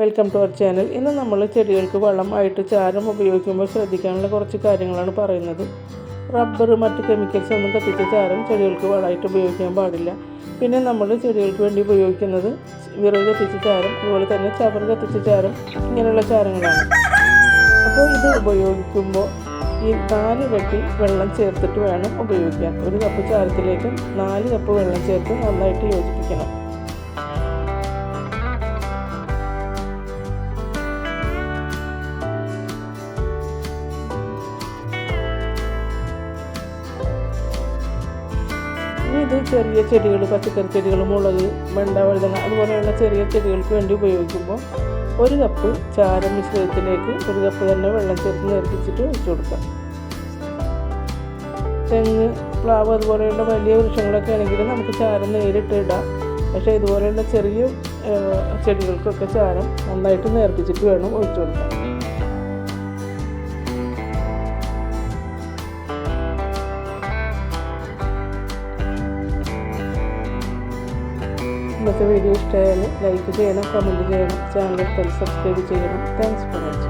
Welcome to our channel. ഇന്ന് നമ്മൾ ചെടികൾക്ക് വളമായിട്ട് ചാരം ഉപയോഗിക്കുമ്പോൾ ശ്രദ്ധിക്കാനുള്ള കുറച്ച് കാര്യങ്ങളാണ് പറയുന്നത്. റബ്ബർ, മറ്റ് കെമിക്കൽസ് ഒന്നും കത്തിച്ച ചാരം ചെടികൾക്ക് വളമായിട്ട് ഉപയോഗിക്കാൻ പാടില്ല. പിന്നെ നമ്മൾ ചെടികൾക്ക് വേണ്ടി ഉപയോഗിക്കുന്നത് വിറക് കത്തിച്ച ചാരം, അതുപോലെ തന്നെ ചവർ കത്തിച്ച ചാരം, ഇങ്ങനെയുള്ള ചാരങ്ങളാണ്. അപ്പോൾ ഇത് ഉപയോഗിക്കുമ്പോൾ ഈ 4 കട്ടി വെള്ളം ചേർത്തിട്ട് വേണം ഉപയോഗിക്കാൻ. 1 കപ്പ് ചാരത്തിലേക്ക് 4 കപ്പ് വെള്ളം ചേർത്ത് നന്നായിട്ട് യോജിപ്പിക്കണം. ഇത് ചെറിയ ചെടികൾ, പച്ചക്കറി ചെടികൾ, മുളക്, വെണ്ട, വഴുതന അതുപോലെയുള്ള ചെറിയ ചെടികൾക്ക് വേണ്ടി ഉപയോഗിക്കുമ്പോൾ 1 കപ്പ് ചാരം മിശ്രിതത്തിലേക്ക് 1 കപ്പ് തന്നെ വെള്ളം ചേർത്ത് നേർപ്പിച്ചിട്ട് ഒഴിച്ചു കൊടുക്കാം. തെങ്ങ്, പ്ലാവ് അതുപോലെയുള്ള വലിയ വൃക്ഷങ്ങളൊക്കെ ആണെങ്കിൽ നമുക്ക് ചാരം നേരിട്ട് ഇടാം. പക്ഷേ ഇതുപോലെയുള്ള ചെറിയ ചെടികൾക്കൊക്കെ ചാരം നന്നായിട്ട് നേർപ്പിച്ചിട്ട് വേണം ഒഴിച്ചു കൊടുക്കാൻ. ഇന്നത്തെ വീഡിയോ ഇഷ്ടമായാൽ ലൈക്ക് ചെയ്യണം, കമൻറ്റ് ചെയ്യണം, ചാനൽ സബ്സ്ക്രൈബ് ചെയ്യണം. Thanks for watching.